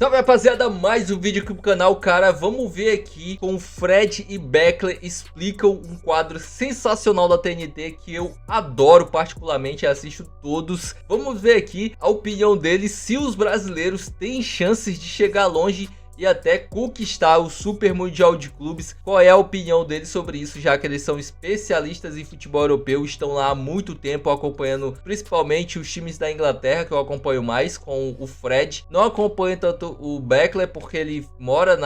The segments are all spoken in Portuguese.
Salve rapaziada, mais um vídeo aqui pro canal, cara. Vamos ver aqui com o Fred e Beckler explicam um quadro sensacional da TNT que eu adoro particularmente, assisto todos. Vamos ver aqui a opinião deles, se os brasileiros têm chances de chegar longe e até conquistar o Super Mundial de Clubes. Qual é a opinião deles sobre isso, já que eles são especialistas em futebol europeu, estão lá há muito tempo acompanhando principalmente os times da Inglaterra, que eu acompanho mais com o Fred. Não acompanho tanto o Beckler porque ele mora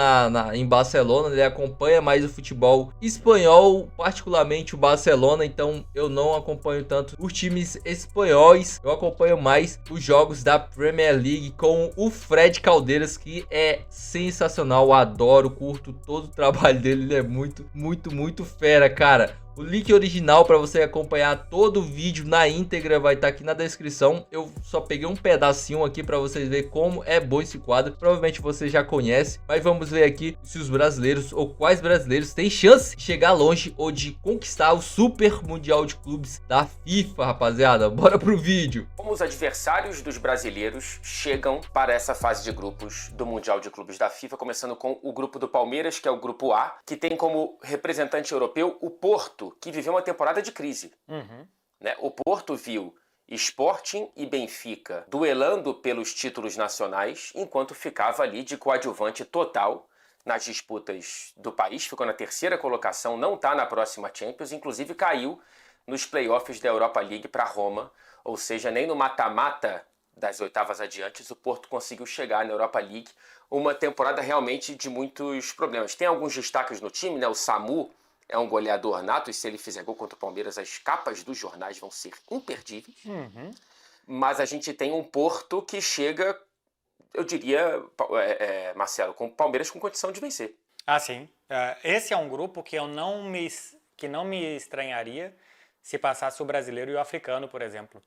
em Barcelona, ele acompanha mais o futebol espanhol, particularmente o Barcelona, então eu não acompanho tanto os times espanhóis, eu acompanho mais os jogos da Premier League com o Fred Caldeiras, que é sensacional, adoro, curto todo o trabalho dele, ele é muito fera, cara. O link original para você acompanhar todo o vídeo na íntegra vai estar aqui na descrição. Eu só peguei um pedacinho aqui para vocês verem como é bom esse quadro. Provavelmente você já conhece, mas vamos ver aqui se os brasileiros ou quais brasileiros têm chance de chegar longe ou de conquistar o Super Mundial de Clubes da FIFA, rapaziada. Bora pro vídeo. Como os adversários dos brasileiros chegam para essa fase de grupos do Mundial de Clubes da FIFA, começando com o grupo do Palmeiras, que é o grupo A, que tem como representante europeu o Porto, que viveu uma temporada de crise. O Porto viu Sporting e Benfica duelando pelos títulos nacionais, enquanto ficava ali de coadjuvante total nas disputas do país. Ficou na terceira colocação, não está na próxima Champions, inclusive caiu nos playoffs da Europa League para Roma, ou seja, nem no mata-mata das oitavas adiante o Porto conseguiu chegar na Europa League. Uma temporada realmente de muitos problemas. Tem alguns destaques no time, né? O Samu é um goleador nato, e se ele fizer gol contra o Palmeiras, as capas dos jornais vão ser imperdíveis. Mas a gente tem um Porto que chega, eu diria, Marcelo, com o Palmeiras com condição de vencer. Ah, sim. Esse é um grupo que não me estranharia se passasse o brasileiro e o africano, por exemplo.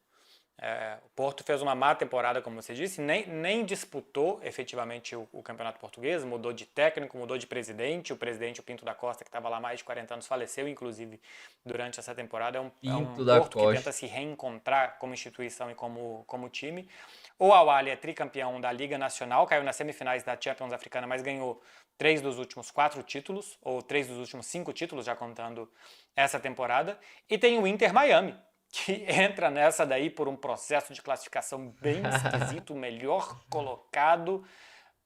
O Porto fez uma má temporada, como você disse, nem disputou efetivamente o Campeonato Português, mudou de técnico, mudou de presidente. O presidente, o Pinto da Costa, que estava lá há mais de 40 anos, faleceu, inclusive, durante essa temporada. É um Porto que tenta se reencontrar como instituição e como time. O Al-Ahly é tricampeão da Liga Nacional, caiu nas semifinais da Champions Africana, mas ganhou 3 dos últimos 4 títulos, ou 3 dos últimos 5 títulos, já contando essa temporada. E tem o Inter Miami, que entra nessa daí por um processo de classificação bem esquisito, o melhor colocado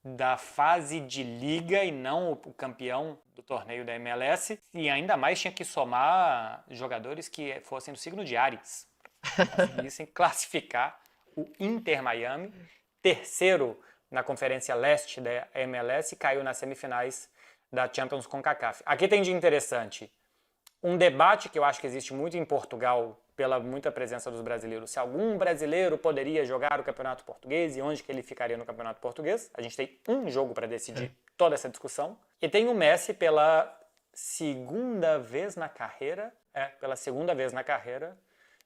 da fase de liga e não o campeão do torneio da MLS, e ainda mais tinha que somar jogadores que fossem do signo de Áries, para conseguissem classificar o Inter Miami, terceiro na Conferência Leste da MLS, caiu nas semifinais da Champions CONCACAF. Aqui tem de interessante um debate que eu acho que existe muito em Portugal pela muita presença dos brasileiros, se algum brasileiro poderia jogar o Campeonato Português e onde que ele ficaria no Campeonato Português. A gente tem um jogo para decidir toda essa discussão. E tem o Messi pela segunda vez na carreira,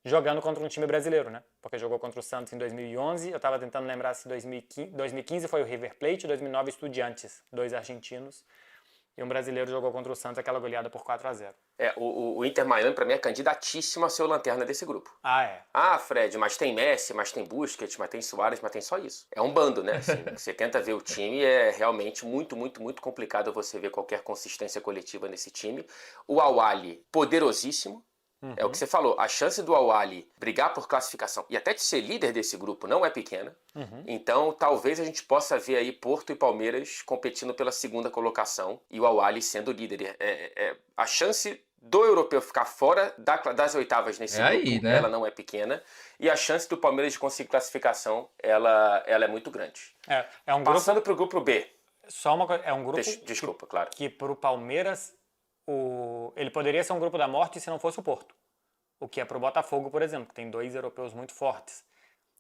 jogando contra um time brasileiro, né? Porque jogou contra o Santos em 2011, eu estava tentando lembrar se 2015 foi o River Plate, 2009 Estudiantes, 2 argentinos. E um brasileiro jogou contra o Santos aquela goleada por 4-0. O Inter Miami, para mim, é candidatíssimo a ser o lanterna desse grupo. Ah, Fred, mas tem Messi, mas tem Busquets, mas tem Suárez, mas tem só isso. É um bando, né? Assim, você tenta ver o time, é realmente muito complicado você ver qualquer consistência coletiva nesse time. O Al-Ahly, poderosíssimo. É o que você falou, a chance do Al-Ahly brigar por classificação e até de ser líder desse grupo não é pequena. Então talvez a gente possa ver aí Porto e Palmeiras competindo pela segunda colocação e o Al-Ahly sendo líder. A chance do europeu ficar fora das oitavas nesse grupo, aí, né? Ela não é pequena, e a chance do Palmeiras de conseguir classificação, ela é muito grande. Passando para o grupo B. Só uma coisa, é um grupo claro. Que para o Palmeiras ele poderia ser um grupo da morte se não fosse o Porto. O que é para o Botafogo, por exemplo, que tem 2 europeus muito fortes.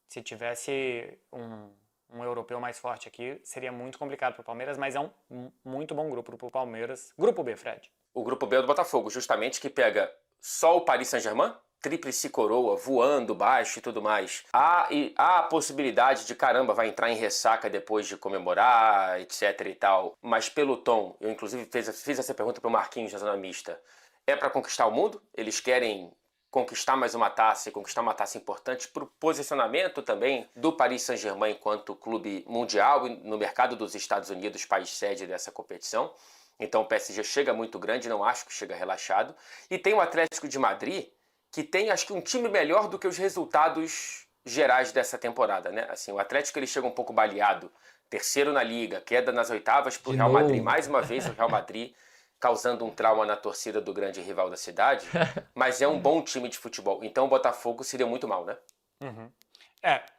Se tivesse um europeu mais forte aqui, seria muito complicado para o Palmeiras, mas é um muito bom grupo para o Palmeiras. Grupo B, Fred. O grupo B é do Botafogo, justamente, que pega só o Paris Saint-Germain, tríplice coroa, voando baixo e tudo mais. Há a possibilidade de, caramba, vai entrar em ressaca depois de comemorar, etc e tal. Mas pelo tom, eu inclusive fiz essa pergunta para o Marquinhos na zona mista, é para conquistar o mundo? Eles querem conquistar mais uma taça e conquistar uma taça importante para o posicionamento também do Paris Saint-Germain enquanto clube mundial e no mercado dos Estados Unidos, país sede dessa competição. Então o PSG chega muito grande, não acho que chega relaxado. E tem o Atlético de Madrid, que tem acho que um time melhor do que os resultados gerais dessa temporada, né? Assim, o Atlético ele chega um pouco baleado, terceiro na Liga, queda nas oitavas para o Real Madrid, mais uma vez o Real Madrid causando um trauma na torcida do grande rival da cidade, mas é um bom time de futebol. Então o Botafogo se deu muito mal, né? Uhum.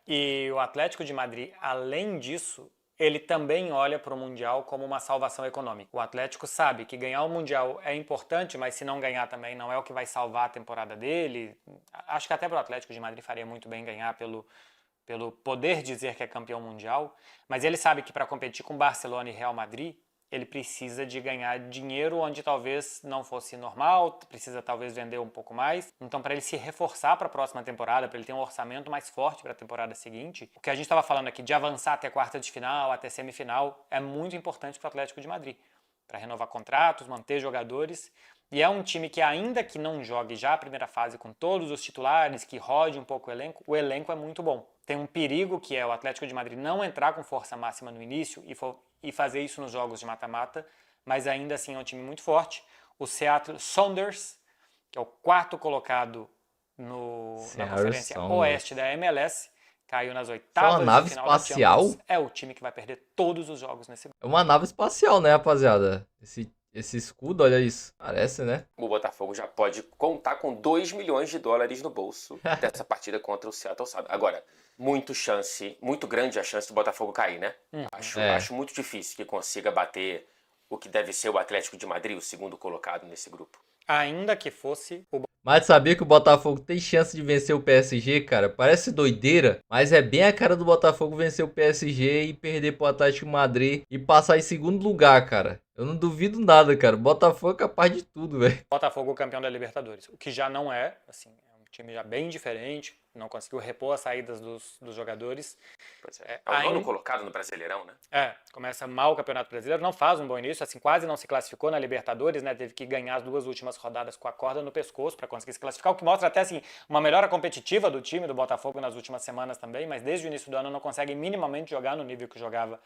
E o Atlético de Madrid, além disso, ele também olha para o Mundial como uma salvação econômica. O Atlético sabe que ganhar o Mundial é importante, mas se não ganhar também não é o que vai salvar a temporada dele. Acho que até para o Atlético de Madrid faria muito bem ganhar pelo poder dizer que é campeão mundial, mas ele sabe que para competir com Barcelona e Real Madrid, ele precisa de ganhar dinheiro onde talvez não fosse normal, precisa talvez vender um pouco mais. Então, para ele se reforçar para a próxima temporada, para ele ter um orçamento mais forte para a temporada seguinte, o que a gente estava falando aqui de avançar até quarta de final, até semifinal, é muito importante para o Atlético de Madrid, para renovar contratos, manter jogadores. E é um time que, ainda que não jogue já a primeira fase com todos os titulares, que rode um pouco o elenco é muito bom. Tem um perigo que é o Atlético de Madrid não entrar com força máxima no início e fazer isso nos jogos de mata-mata, mas ainda assim é um time muito forte. O Seattle Sounders, que é o quarto colocado na Conferência Oeste da MLS, caiu nas oitavas de final da Champions. É o time que vai perder todos os jogos nesse grupo. É uma nave espacial, né, rapaziada? Esse escudo, olha isso. Parece, né? O Botafogo já pode contar com 2 milhões de dólares no bolso dessa partida contra o Seattle Sounders. Agora, muito grande a chance do Botafogo cair, né? Acho muito difícil que consiga bater o que deve ser o Atlético de Madrid, o segundo colocado nesse grupo. Ainda que fosse o... Mas sabia que o Botafogo tem chance de vencer o PSG, cara? Parece doideira, mas é bem a cara do Botafogo vencer o PSG e perder pro Atlético de Madrid e passar em segundo lugar, cara. Eu não duvido nada, cara. O Botafogo é capaz de tudo, velho. Botafogo campeão da Libertadores, o que já não é, assim, é um time já bem diferente, não conseguiu repor as saídas dos jogadores. Pois é o nono colocado no Brasileirão, né? Começa mal o Campeonato Brasileiro, não faz um bom início, assim, quase não se classificou na Libertadores, né? Teve que ganhar as 2 últimas rodadas com a corda no pescoço para conseguir se classificar, o que mostra até, assim, uma melhora competitiva do time do Botafogo nas últimas semanas também, mas desde o início do ano não consegue minimamente jogar no nível que jogava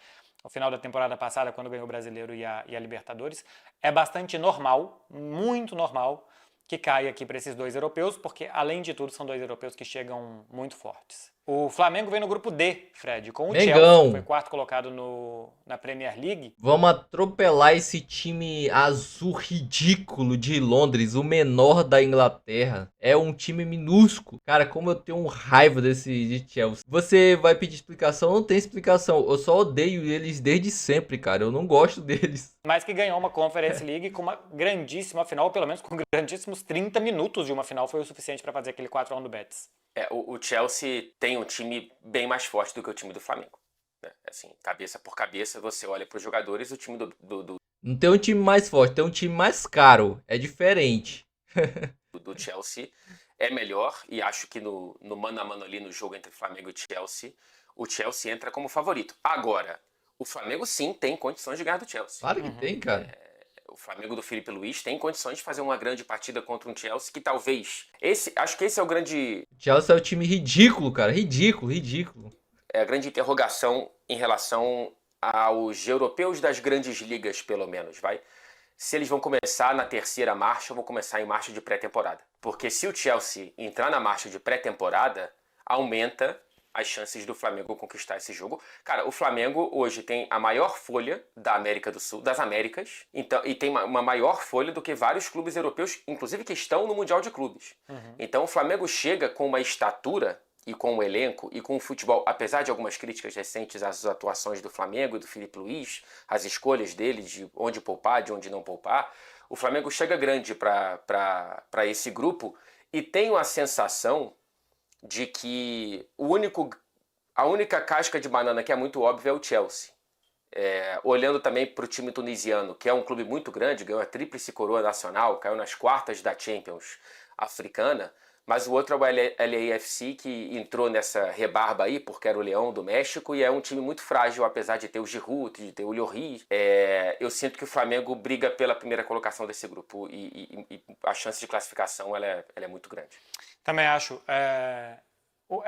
no final da temporada passada, quando ganhou o Brasileiro e a Libertadores. É bastante normal, muito normal, que caia aqui para esses 2 europeus, porque, além de tudo, são 2 europeus que chegam muito fortes. O Flamengo vem no grupo D, Fred, com o Chelsea, que foi quarto colocado na Premier League. Vamos atropelar esse time azul ridículo de Londres, o menor da Inglaterra. É um time minúsculo. Cara, como eu tenho raiva de Chelsea. Você vai pedir explicação? Não tem explicação. Eu só odeio eles desde sempre, cara. Eu não gosto deles. Mas que ganhou uma Conference League com uma grandíssima final, ou pelo menos com grandíssimos 30 minutos de uma final, foi o suficiente para fazer aquele 4-1 do Betis. O Chelsea tem um time bem mais forte do que o time do Flamengo. Né? Assim, cabeça por cabeça, você olha para os jogadores, o time do... Não tem um time mais forte, tem um time mais caro. É diferente. do Chelsea é melhor, e acho que no mano a mano ali no jogo entre Flamengo e Chelsea, o Chelsea entra como favorito. Agora, o Flamengo sim tem condições de ganhar do Chelsea. Claro que tem, cara. O Flamengo do Felipe Luiz tem condições de fazer uma grande partida contra um Chelsea que talvez... Acho que esse é o grande... Chelsea é o time ridículo, cara. Ridículo. É a grande interrogação em relação aos europeus das grandes ligas, pelo menos, vai? Se eles vão começar na terceira marcha ou vão começar em marcha de pré-temporada. Porque se o Chelsea entrar na marcha de pré-temporada, aumenta as chances do Flamengo conquistar esse jogo. Cara, o Flamengo hoje tem a maior folha da América do Sul, das Américas, então, e tem uma maior folha do que vários clubes europeus, inclusive que estão no Mundial de Clubes. Então o Flamengo chega com uma estatura e com um elenco e com um futebol, apesar de algumas críticas recentes às atuações do Flamengo e do Felipe Luiz, as escolhas dele de onde poupar, de onde não poupar, o Flamengo chega grande para esse grupo e tem a sensação de que a única casca de banana que é muito óbvia é o Chelsea. Olhando também para o time tunisiano, que é um clube muito grande, ganhou a tríplice coroa nacional, caiu nas quartas da Champions africana, mas o outro é o LAFC, que entrou nessa rebarba aí, porque era o Leão do México, e é um time muito frágil, apesar de ter o Giroud, de ter o Lloris. Eu sinto que o Flamengo briga pela primeira colocação desse grupo, e a chance de classificação ela é muito grande. Também acho. É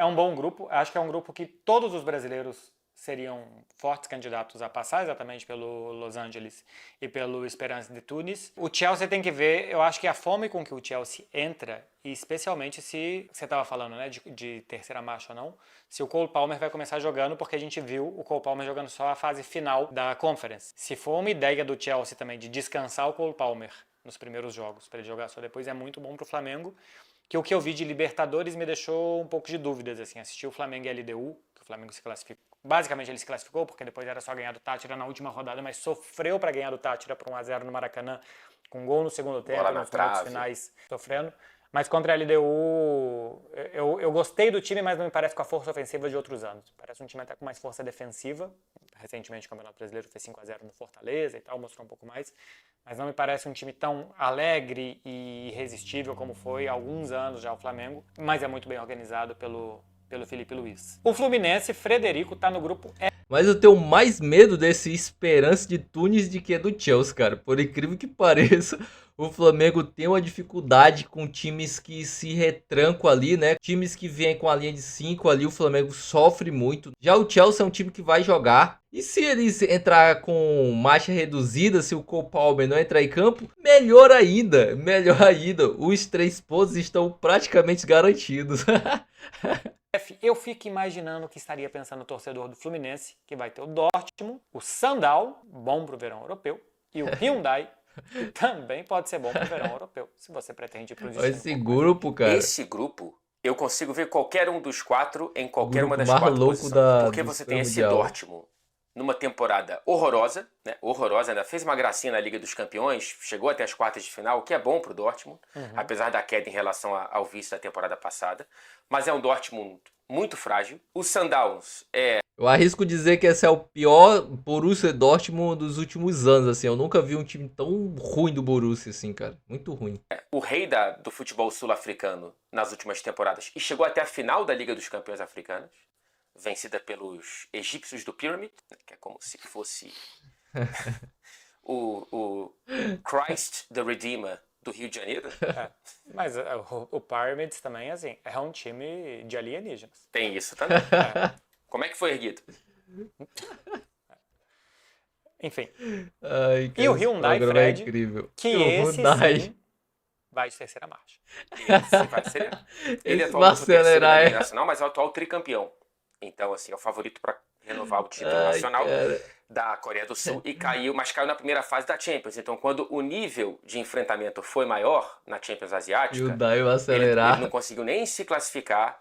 um bom grupo. Acho que é um grupo que todos os brasileiros seriam fortes candidatos a passar, exatamente pelo Los Angeles e pelo Esperance de Tunis. O Chelsea tem que ver, eu acho que a fome com que o Chelsea entra, e especialmente se você estava falando, né, de terceira marcha ou não, se o Cole Palmer vai começar jogando, porque a gente viu o Cole Palmer jogando só a fase final da Conference. Se for uma ideia do Chelsea também de descansar o Cole Palmer nos primeiros jogos, para ele jogar só depois, é muito bom para o Flamengo, que o que eu vi de Libertadores me deixou um pouco de dúvidas, assim, assistir o Flamengo e a LDU, que o Flamengo se classificou. Basicamente ele se classificou, porque depois era só ganhar do Tátira na última rodada, mas sofreu para ganhar do Tátira por 1-0 no Maracanã, com gol no segundo tempo, nos minutos finais, sofrendo. Mas contra a LDU, eu gostei do time, mas não me parece com a força ofensiva de outros anos. Parece um time até com mais força defensiva. Recentemente o Campeonato Brasileiro fez 5-0 no Fortaleza e tal, mostrou um pouco mais. Mas não me parece um time tão alegre e irresistível como foi há alguns anos já o Flamengo. Mas é muito bem organizado pelo Felipe Luiz. O Fluminense, Frederico, tá no grupo E. Mas eu tenho mais medo desse Esperance de Tunis do que do Chelsea, cara. Por incrível que pareça, o Flamengo tem uma dificuldade com times que se retrancam ali, né? Times que vêm com a linha de 5 ali, o Flamengo sofre muito. Já o Chelsea é um time que vai jogar. E se eles entrar com marcha reduzida, se o Cole Palmer não entrar em campo, melhor ainda, melhor ainda. Os 3 pontos estão praticamente garantidos. Eu fico imaginando o que estaria pensando o torcedor do Fluminense, que vai ter o Dortmund, o Sandal, bom para o verão europeu, e o Hyundai, que também pode ser bom para o verão europeu, se você pretende ir para o destino. Esse grupo, cara. Esse grupo, eu consigo ver qualquer um dos 4 em qualquer uma das mais 4 louco posições. Porque você tem esse Dortmund numa temporada horrorosa, né? Horrorosa, ainda fez uma gracinha na Liga dos Campeões, chegou até as quartas de final, o que é bom pro Dortmund, apesar da queda em relação ao vice da temporada passada. Mas é um Dortmund muito frágil. O Sundowns Eu arrisco dizer que esse é o pior Borussia Dortmund dos últimos anos, assim. Eu nunca vi um time tão ruim do Borussia, assim, cara. Muito ruim. O rei do futebol sul-africano nas últimas temporadas e chegou até a final da Liga dos Campeões Africanos, vencida pelos egípcios do Pyramid, que é como se fosse o Christ the Redeemer do Rio de Janeiro. Mas o Pyramids também, assim, é um time de alienígenas. Tem isso também. Como é que foi erguido? Enfim. Ai, e o Hyundai, Fred, incrível. que esse sim vai de terceira marcha. Esse vai acelerar. Ele é atual terceiro nacional, mas é o atual tricampeão. Então, assim, é o favorito para renovar o título nacional da Coreia do Sul. E caiu, mas caiu na primeira fase da Champions. Então, quando o nível de enfrentamento foi maior na Champions Asiática, ele não conseguiu nem se classificar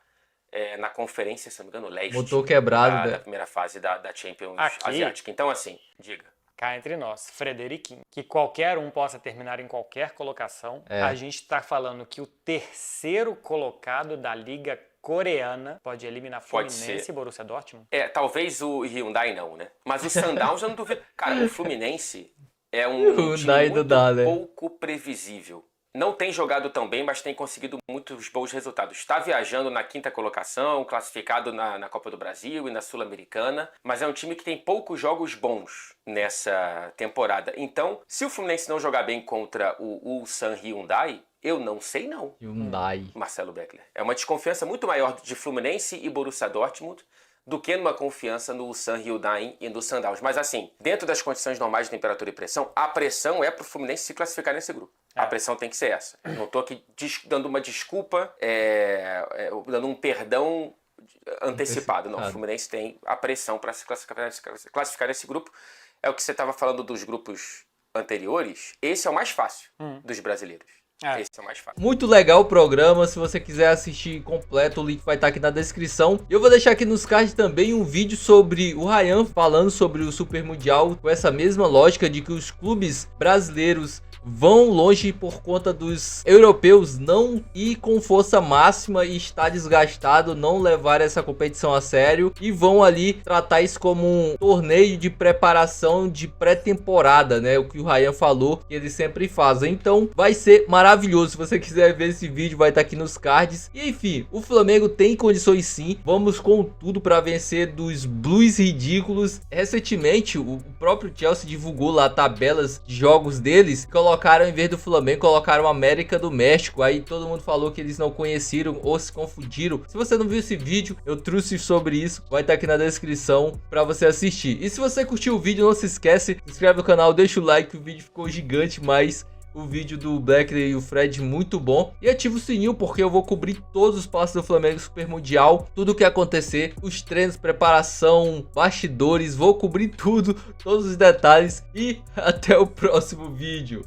na conferência, se não me engano, leste. Motor quebrado, da primeira fase da Champions Asiática. Então, assim, diga. Cá entre nós, Frederiquinho, que qualquer um possa terminar em qualquer colocação, a gente está falando que o terceiro colocado da Liga Coreana pode eliminar Fluminense e Borussia Dortmund? Talvez o Hyundai não, né? Mas o Sundowns eu não duvido. Cara, o Fluminense é um time muito pouco previsível. Não tem jogado tão bem, mas tem conseguido muitos bons resultados. Está viajando na 5ª colocação, classificado na Copa do Brasil e na Sul-Americana, mas é um time que tem poucos jogos bons nessa temporada. Então, se o Fluminense não jogar bem contra o Ulsan Hyundai, eu não sei não. Hyundai. Marcelo Beckler. É uma desconfiança muito maior de Fluminense e Borussia Dortmund do que numa confiança no Ulsan Hyundai e no Sundowns. Mas assim, dentro das condições normais de temperatura e pressão, a pressão é para o Fluminense se classificar nesse grupo. A pressão tem que ser essa. Não estou aqui dando uma desculpa, dando um perdão antecipado. Não, o Fluminense tem a pressão para se classificar nesse grupo. É o que você estava falando dos grupos anteriores. Esse é o mais fácil dos brasileiros. Esse é o mais fácil. Muito legal o programa. Se você quiser assistir completo, o link vai estar aqui na descrição. Eu vou deixar aqui nos cards também um vídeo sobre o Ryan falando sobre o Super Mundial, com essa mesma lógica de que os clubes brasileiros vão longe por conta dos europeus não ir com força máxima e estar desgastado, não levar essa competição a sério e vão ali tratar isso como um torneio de preparação de pré-temporada, né? O que o Ryan falou que eles sempre fazem. Então vai ser maravilhoso. maravilhoso. Se você quiser ver esse vídeo, vai estar aqui nos cards. E enfim, o Flamengo tem condições sim. Vamos com tudo para vencer dos Blues ridículos. Recentemente, o próprio Chelsea divulgou lá tabelas de jogos deles. Colocaram, em vez do Flamengo, colocaram América do México. Aí todo mundo falou que eles não conheceram ou se confundiram. Se você não viu esse vídeo, eu trouxe sobre isso. Vai estar aqui na descrição para você assistir. E se você curtiu o vídeo, não se esquece, se inscreve no canal, deixa o like. O vídeo ficou gigante, mas o vídeo do Beckley e o Fred muito bom. E ativa o sininho porque eu vou cobrir todos os passos do Flamengo Super Mundial, tudo o que acontecer, os treinos, preparação, bastidores, vou cobrir tudo, todos os detalhes. E até o próximo vídeo.